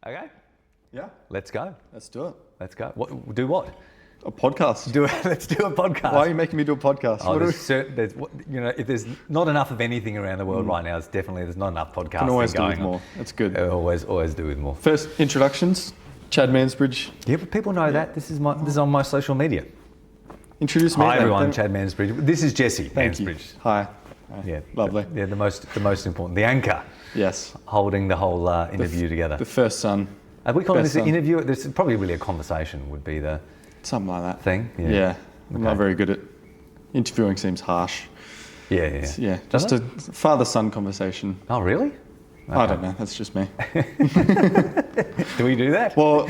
Okay, Yeah, let's go. let's do it. Let's go. What? Do what? A podcast. Let's do a podcast. Why are you making me do a podcast? Oh, if there's not enough of anything around the world right now, there's not enough podcasting Can always do going with on. more. That's good. Always do with more. First introductions. Chad Mansbridge. Yeah, but people know that. This is on my social media. Introduce me. Hi then. everyone, Chad Mansbridge. This is Jesse Thank you. Mansbridge. Hi. Yeah, Lovely. The most important, the anchor, Yes. holding the whole interview together. The first son. Are we calling best this an son. interview? This is probably really a conversation would be the Something like that. thing. Yeah. I'm Okay. not very good at interviewing. Seems harsh. Yeah. Yeah. Does Just a father-son conversation. Oh, really? I don't know. That's just me. Do we do that? Well,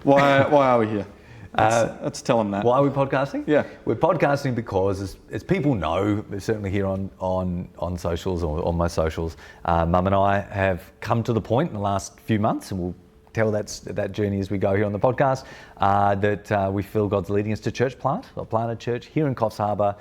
why are we here? Let's tell them that. Why are we podcasting? Yeah. We're podcasting because, as people know, certainly here on socials or on my socials, Mum and I have come to the point in the last few months, and we'll tell that journey as we go here on the podcast, that we feel God's leading us to church plant a church here in Coffs Harbour,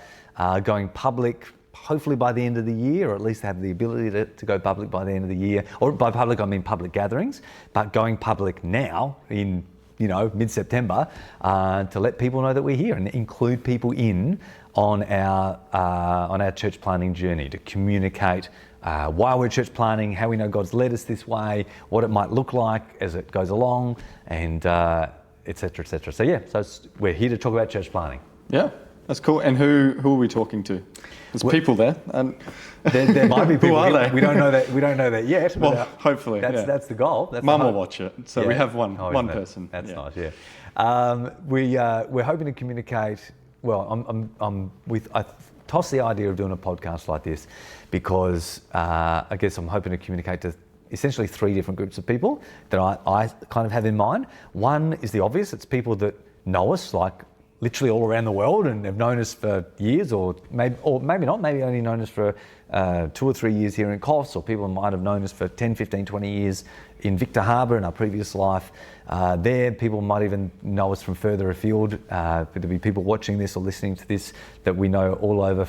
going public hopefully by the end of the year, or at least have the ability to go public by the end of the year. Or by public, I mean public gatherings, but going public now in mid-September, to let people know that we're here and include people in on our church planting journey, to communicate why we're church planting, how we know God's led us this way, what it might look like as it goes along, and et cetera, et cetera. So yeah, we're here to talk about church planting. Yeah. That's cool. And who are we talking to? There's people there. And there might be people. Who are they? We don't know that. We don't know that yet. Well, but, hopefully. that's the goal. That's Mum the will hope. watch it. So we have one person. That's Yeah. nice. Yeah. We're hoping to communicate. Well, I tossed the idea of doing a podcast like this because I guess I'm hoping to communicate to essentially three different groups of people that I kind of have in mind. One is the obvious. It's people that know us, like literally all around the world, and have known us for years, or maybe not, maybe only known us for 2 or 3 years here in Coffs, or people might have known us for 10, 15, 20 years in Victor Harbour in our previous life. People might even know us from further afield. There'll be people watching this or listening to this that we know all over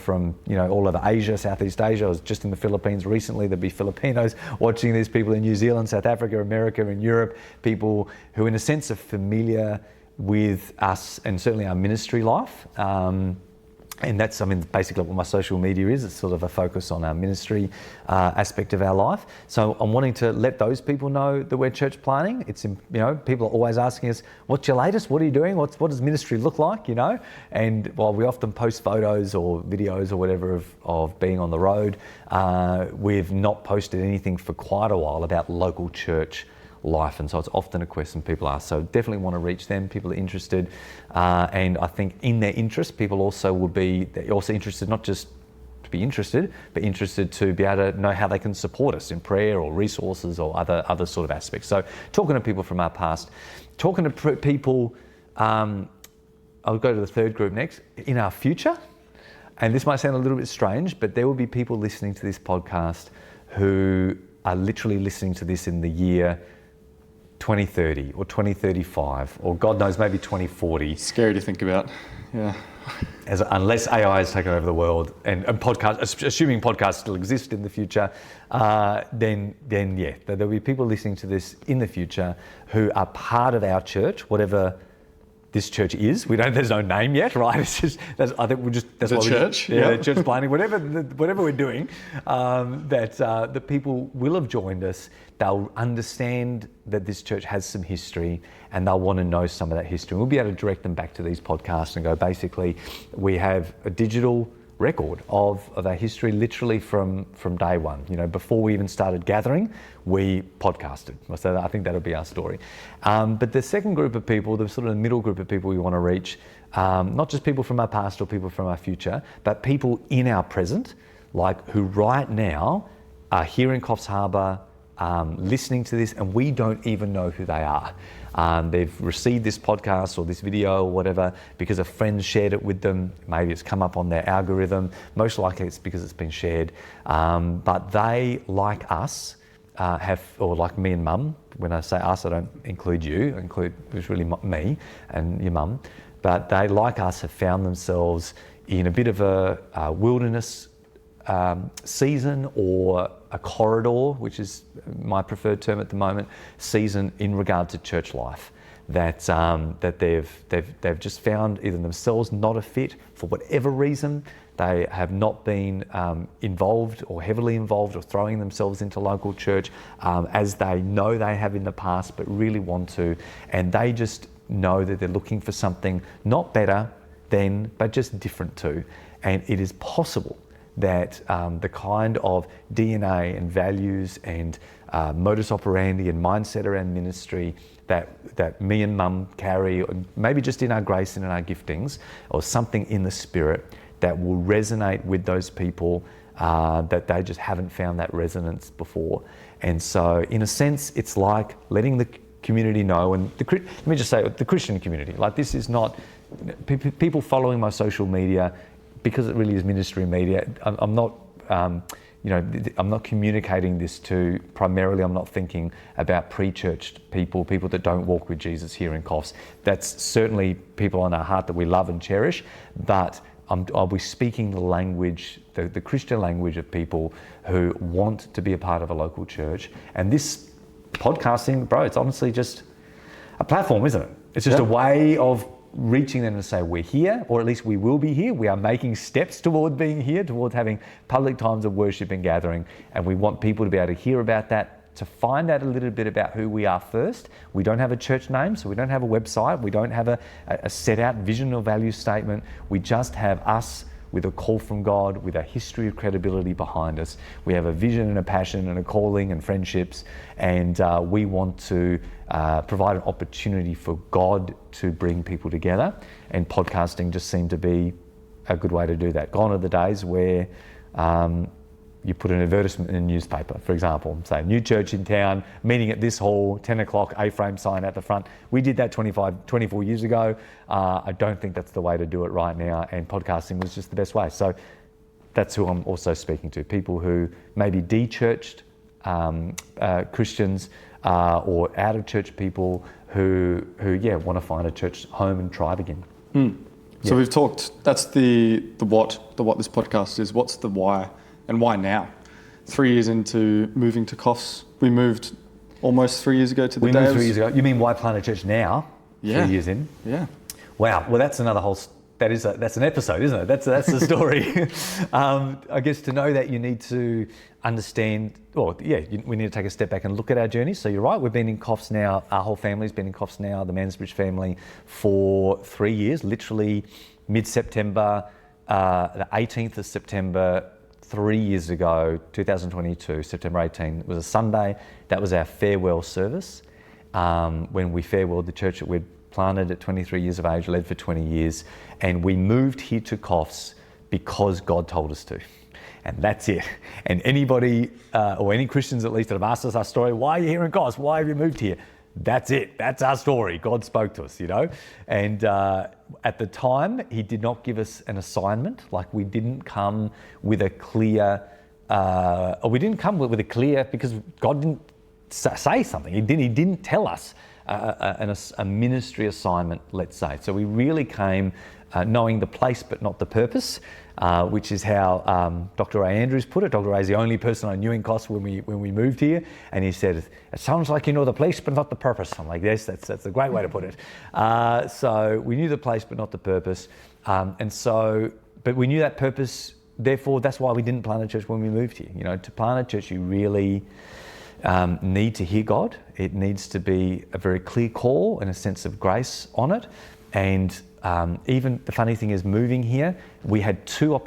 all over Asia, Southeast Asia. I was just in the Philippines recently. There'll be Filipinos watching this, people in New Zealand, South Africa, America, and Europe, people who in a sense are familiar with us and certainly our ministry life. And that's, basically what my social media is. It's sort of a focus on our ministry aspect of our life. So I'm wanting to let those people know that we're church planting. It's, people are always asking us, what's your latest? What are you doing? What does ministry look like? And while we often post photos or videos or whatever of being on the road, we've not posted anything for quite a while about local church life, and so it's often a question people ask. So definitely want to reach them. People are interested, and I think in their interest, people also will be also interested, not just to be interested, but interested to be able to know how they can support us in prayer or resources or other sort of aspects. So talking to people from our past, talking to people. I'll go to the third group next. In our future, and this might sound a little bit strange, but there will be people listening to this podcast who are literally listening to this in the year 2030 or 2035, or God knows, maybe 2040. Scary to think about. Yeah. Unless AI has taken over the world and podcasts, assuming podcasts still exist in the future, then yeah, there'll be people listening to this in the future who are part of our church, whatever this church is. There's no name yet, right? It's just, that's the church. The church planning, whatever we're doing, that the people will have joined us. They'll understand that this church has some history, and they'll want to know some of that history. We'll be able to direct them back to these podcasts and go, basically, we have a digital record of our history, literally from day one. Before we even started gathering, we podcasted. So I think that'll be our story. But the second group of people, the sort of middle group of people we want to reach, not just people from our past or people from our future, but people in our present, like who right now are here in Coffs Harbour, listening to this, and we don't even know who they are. They've received this podcast or this video or whatever because a friend shared it with them. Maybe it's come up on their algorithm. Most likely it's because it's been shared. But they, like us, or like me and Mum, when I say us, I don't include you, it's really me and your mum. But they, like us, have found themselves in a bit of a wilderness season or a corridor, which is my preferred term at the moment, season in regard to church life. That they've just found either themselves not a fit for whatever reason. They have not been involved or heavily involved or throwing themselves into local church as they know they have in the past, but really want to. And they just know that they're looking for something not better than, but just different too. And it is possible that the kind of DNA and values and modus operandi and mindset around ministry that me and Mum carry, or maybe just in our grace and in our giftings, or something in the spirit that will resonate with those people that they just haven't found that resonance before. And so in a sense, it's like letting the community know, and let me just say, the Christian community, like this is not, people following my social media, because it really is ministry media, I'm not, I'm not communicating this to, primarily I'm not thinking about pre-churched people that don't walk with Jesus here in Coffs. That's certainly people on our heart that we love and cherish, but I'll be speaking the language, the Christian language of people who want to be a part of a local church. And this podcasting, bro, it's honestly just a platform, isn't it? It's just a way of reaching them to say we're here, or at least we will be here. We are making steps toward being here, towards having public times of worship and gathering. And we want people to be able to hear about that, to find out a little bit about who we are first. We don't have a church name, so we don't have a website. We don't have a set out vision or value statement. We just have us with a call from God, with a history of credibility behind us. We have a vision and a passion and a calling and friendships, and we want to provide an opportunity for God to bring people together, and podcasting just seemed to be a good way to do that. Gone are the days where you put an advertisement in a newspaper, for example, say new church in town, meeting at this hall, 10 o'clock, A-frame sign out the front. We did that 24 years ago. I don't think that's the way to do it right now, and podcasting was just the best way. So that's who I'm also speaking to, people who may be de-churched Christians or out of church people who want to find a church home and tribe again. So we've talked, that's the what this podcast is. What's the why? And why now? 3 years into moving to Coffs, we moved almost 3 years ago to the day. We moved 3 years ago. You mean why plant a church now? Yeah. 3 years in? Yeah. Wow. Well, that's another whole. That's an episode, isn't it? That's the story. I guess to know that you need to understand. We need to take a step back and look at our journey. So you're right. We've been in Coffs now. Our whole family's been in Coffs now. The Mansbridge family for 3 years. Literally mid-September, the 18th of September. 3 years ago, 2022, September 18, it was a Sunday. That was our farewell service when we farewelled the church that we'd planted at 23 years of age, led for 20 years. And we moved here to Coffs because God told us to. And that's it. And anybody, or any Christians at least, that have asked us our story, why are you here in Coffs? Why have you moved here? That's it. That's our story. God spoke to us, And at the time, he did not give us an assignment. Like, we didn't come with a clear, because God didn't say something. He didn't tell us a ministry assignment, let's say. So we really came knowing the place but not the purpose, which is how Dr. Ray Andrews put it. Dr. Ray is the only person I knew in Coffs when we moved here, and he said, "It sounds like you know the place but not the purpose." I'm like, yes, that's a great way to put it. So we knew the place but not the purpose, but we knew that purpose. Therefore, that's why we didn't plant a church when we moved here. To plant a church, you really need to hear God. It needs to be a very clear call and a sense of grace on it. And even the funny thing is, moving here, we had two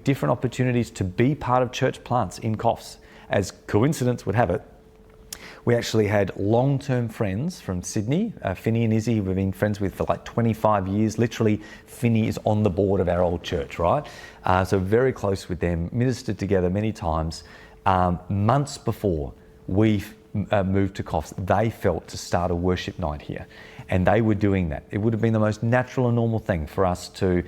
different opportunities to be part of church plants in Coffs. As coincidence would have it, we actually had long-term friends from Sydney, Finney and Izzy, we've been friends with for like 25 years. Literally, Finney is on the board of our old church, right? So very close with them, ministered together many times. Months before we moved to Coffs, they felt to start a worship night here. And they were doing that. It would have been the most natural and normal thing for us to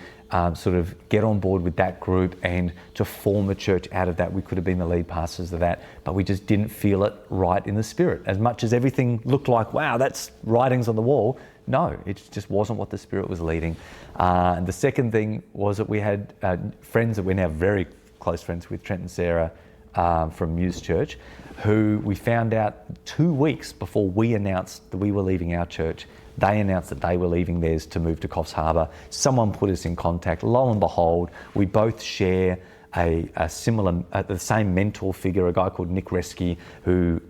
sort of get on board with that group and to form a church out of that. We could have been the lead pastors of that, but we just didn't feel it right in the spirit. As much as everything looked like, wow, that's writings on the wall, no, it just wasn't what the Spirit was leading. And the second thing was that we had friends that we're now very close friends with Trent and Sarah from Muse Church, who we found out 2 weeks before we announced that we were leaving our church. They announced that they were leaving theirs to move to Coffs Harbour. Someone put us in contact. Lo and behold, we both share a similar, the same mentor figure, a guy called Nick Resky, who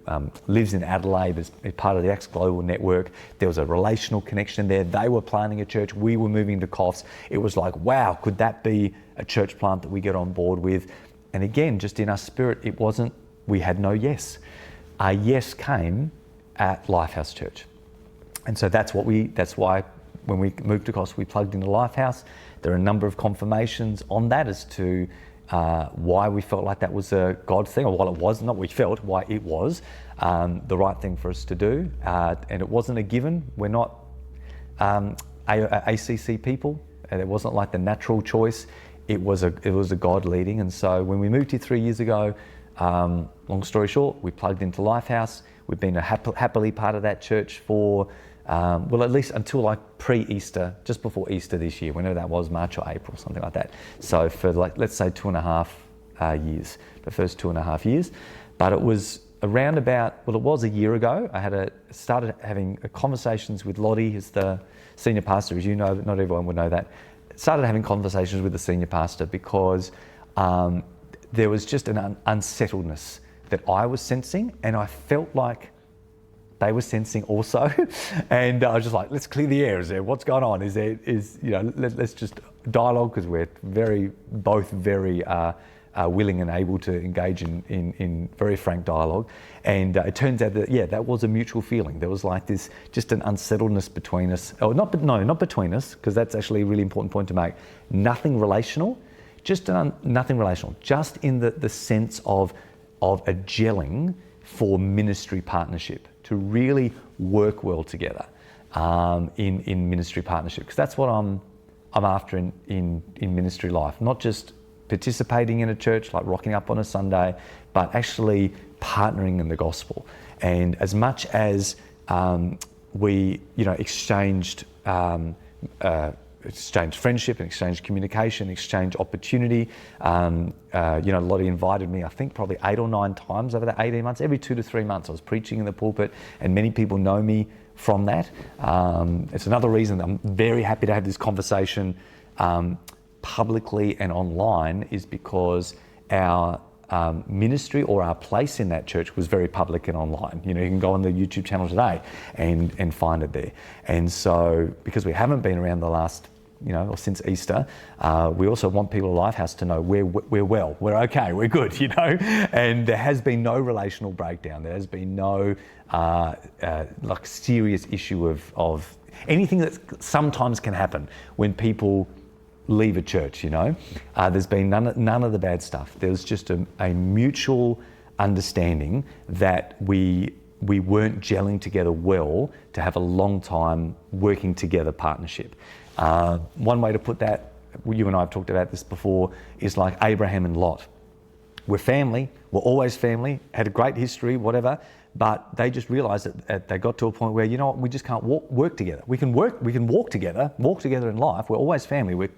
lives in Adelaide as part of the Acts Global Network. There was a relational connection there. They were planning a church. We were moving to Coffs. It was like, wow, could that be a church plant that we get on board with? And again, just in our spirit, it wasn't, we had no yes. Our yes came at Lifehouse Church. And so that's why when we moved to Coffs, we plugged into Lifehouse. There are a number of confirmations on that as to why we felt like that was a God thing, or while it was, not we felt, why it was the right thing for us to do. And it wasn't a given. We're not ACC people, and it wasn't like the natural choice. It was a God leading. And so when we moved here 3 years ago, long story short, we plugged into Lifehouse. We've been a happily part of that church for, well, at least until like pre-Easter, just before Easter this year, whenever that was, March or April, something like that. So for like, let's say 2.5 years, the first 2.5 years. But it was around about, well, it was a year ago. I started having conversations with Lottie, who's the senior pastor, as you know, but not everyone would know that. Started having conversations with the senior pastor because there was just an unsettledness that I was sensing, and I felt like they were sensing also. And I was just like, let's clear the air. Is there, what's going on? Let's just dialogue, because we're both very willing and able to engage in very frank dialogue. And it turns out that, that was a mutual feeling. There was like this, just an unsettledness between us. Oh, not between us, because that's actually a really important point to make. Nothing relational, nothing relational, just in the sense of a gelling for ministry partnership, to really work well together in ministry partnership, because that's what I'm after in ministry life. Not just participating in a church, like rocking up on a Sunday, but actually partnering in the gospel. And as much as we, exchanged friendship and exchanged communication, exchanged opportunity. Lottie invited me, I think probably 8 or 9 times over the 18 months. Every 2 to 3 months I was preaching in the pulpit, and many people know me from that. It's another reason that I'm very happy to have this conversation publicly and online, is because our ministry, or our place in that church, was very public and online. You can go on the YouTube channel today and find it there. And so, because we haven't been around the last, or since Easter, we also want people at Lifehouse to know we're well, we're okay, we're good, And there has been no relational breakdown. There has been no serious issue of anything that sometimes can happen when people leave a church, There's been none of the bad stuff. There's just a mutual understanding that we weren't gelling together well to have a long time working together partnership. One way to put that, you and I have talked about this before, is like Abraham and Lot. We're family, we're always family, had a great history, whatever, but they just realized that they got to a point where, we just can't work together. We can walk together in life. We're always family.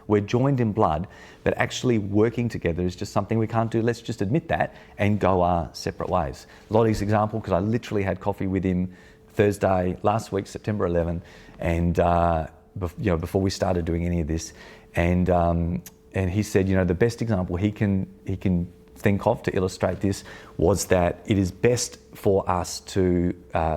We're joined in blood, but actually working together is just something we can't do. Let's just admit that and go our separate ways. Lottie's example, because I literally had coffee with him Thursday last week, September 11, and before we started doing any of this, and he said, the best example he can think of to illustrate this was that it is best for us it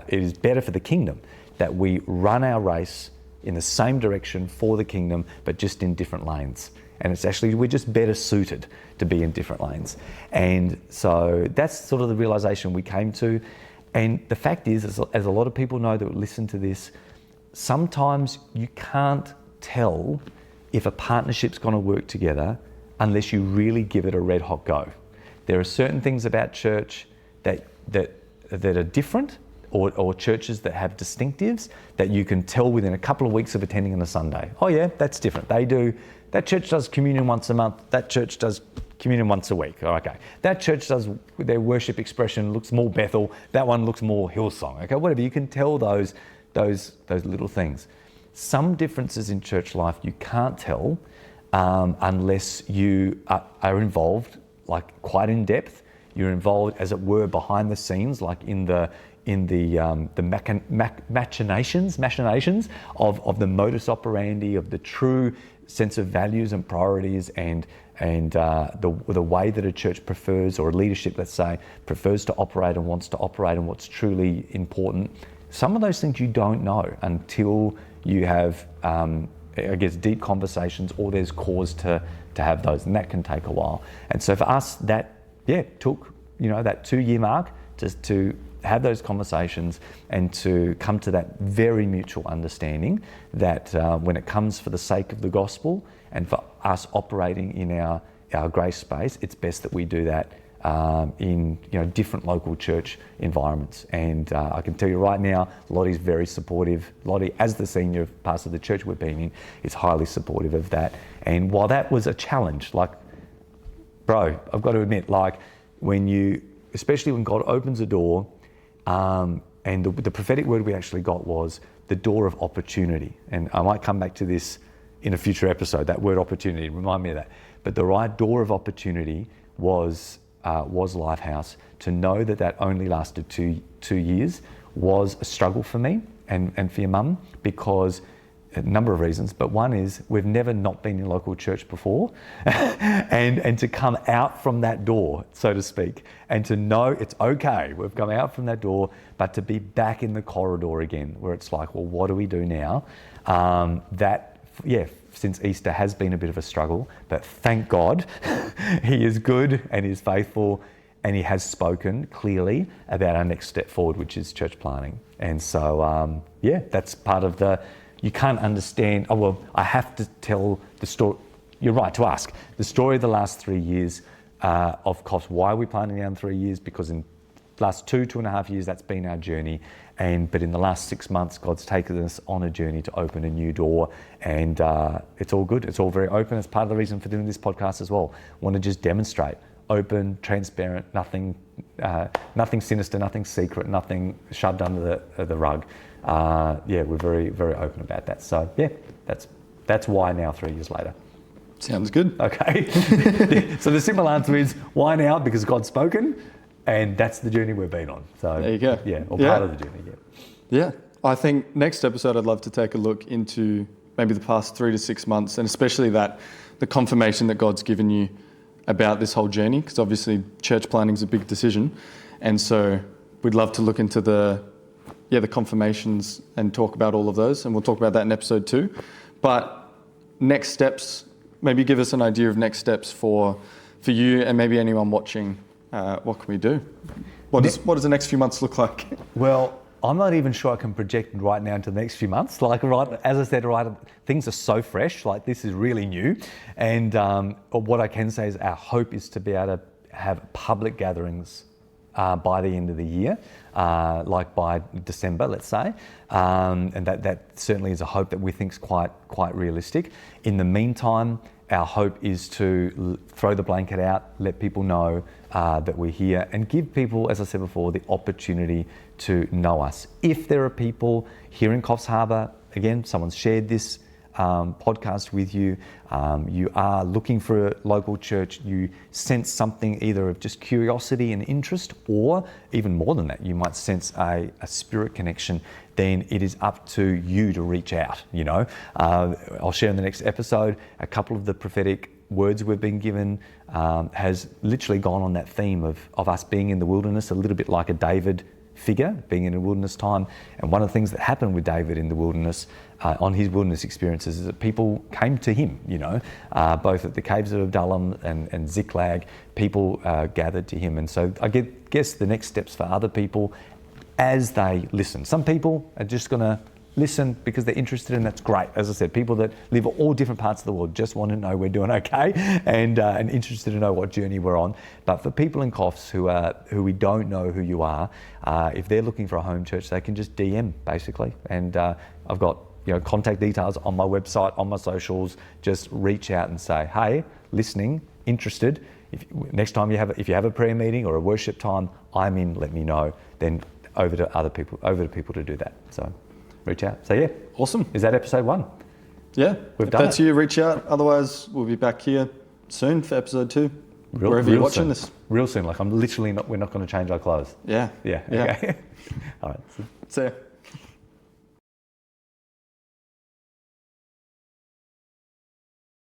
is better for the kingdom that we run our race in the same direction for the kingdom, but just in different lanes. And it's actually, we're just better suited to be in different lanes. And so that's sort of the realization we came to. And the fact is, as a lot of people know that listen to this, sometimes you can't tell if a partnership's going to work together unless you really give it a red hot go. There are certain things about church that are different, or churches that have distinctives that you can tell within a couple of weeks of attending on a Sunday. Oh yeah, that's different. That church does communion once a month. That church does communion once a week. Oh, okay. That church does, their worship expression looks more Bethel. That one looks more Hillsong. Okay, whatever. You can tell those little things. Some differences in church life you can't tell unless you are involved, like quite in depth. You're involved, as it were, behind the scenes, like in the machinations of the modus operandi, of the true sense of values and priorities, and the way that a church prefers, or a leadership, let's say, prefers to operate and wants to operate, and what's truly important. Some of those things you don't know until you have, I guess, deep conversations, or there's cause to have those, and that can take a while. And so for us, that took that 2-year mark to have those conversations and to come to that very mutual understanding that when it comes for the sake of the gospel and for us operating in our grace space, it's best that we do that in different local church environments. And I can tell you right now, Lottie's very supportive. Lottie, as the senior pastor of the church we've been in, is highly supportive of that. And while that was a challenge, like, bro, I've got to admit, like, especially when God opens a door, and the prophetic word we actually got was the door of opportunity. And I might come back to this in a future episode, that word opportunity, remind me of that. But the right door of opportunity was Lifehouse. To know that only lasted two years was a struggle for me and for your mum, because a number of reasons, but one is we've never not been in local church before, and to come out from that door, so to speak, and to know it's okay, we've come out from that door, but to be back in the corridor again, where it's like, well, what do we do now? Since Easter has been a bit of a struggle, but thank God He is good and He's faithful, and He has spoken clearly about our next step forward, which is church planting. And so, that's part of you can't understand, I have to tell the story. You're right to ask. The story of the last 3 years of Coffs. Why are we planting down 3 years? Because in the last 2.5 years, that's been our journey. But in the last 6 months, God's taken us on a journey to open a new door. And it's all good. It's all very open. It's part of the reason for doing this podcast as well. Want to just demonstrate. Open, transparent, nothing sinister, nothing secret, nothing shoved under the rug. We're very, very open about that. So that's why now, 3 years later. Sounds good. Okay. So the simple answer is why now? Because God's spoken, and that's the journey we've been on. So there you go. Part of the journey. Yeah. I think next episode I'd love to take a look into maybe the past 3 to 6 months, and especially the confirmation that God's given you about this whole journey, because obviously church planning is a big decision, and so we'd love to look into the confirmations and talk about all of those, and we'll talk about that in episode 2. But next steps, maybe give us an idea of next steps for you and maybe anyone watching. What can we do? What does the next few months look like? Well, I'm not even sure I can project right now into the next few months. As I said, things are so fresh. Like, this is really new, and what I can say is our hope is to be able to have public gatherings by the end of the year, like by December, let's say, and that certainly is a hope that we think is quite realistic. In the meantime, our hope is to throw the blanket out, let people know that we're here, and give people, as I said before, the opportunity to know us. If there are people here in Coffs Harbour, again, someone's shared this podcast with you, you are looking for a local church, you sense something either of just curiosity and interest, or even more than that, you might sense a spirit connection, then it is up to you to reach out. I'll share in the next episode a couple of the prophetic words we've been given has literally gone on that theme of us being in the wilderness, a little bit like a David figure, being in a wilderness time. And one of the things that happened with David in the wilderness, on his wilderness experiences, is that people came to him, both at the caves of Adullam and Ziklag, people gathered to him. And so I guess the next steps for other people as they listen. Some people are just going to listen because they're interested, and that's great. As I said, people that live all different parts of the world just want to know we're doing okay, and interested to know what journey we're on. But for people in Coffs who we don't know who you are, if they're looking for a home church, they can just DM basically. And I've got contact details on my website, on my socials. Just reach out and say, hey, listening, interested. Next time if you have a prayer meeting or a worship time, I'm in. Let me know. Then over to people to do that. So reach out. So awesome. Is that episode 1? Yeah. We've if done that's it. you, reach out. Otherwise, we'll be back here soon for episode 2. Wherever you're watching soon. this. Real soon. Like we're not going to change our clothes. Yeah. Yeah. Yeah. Okay. All right. See ya.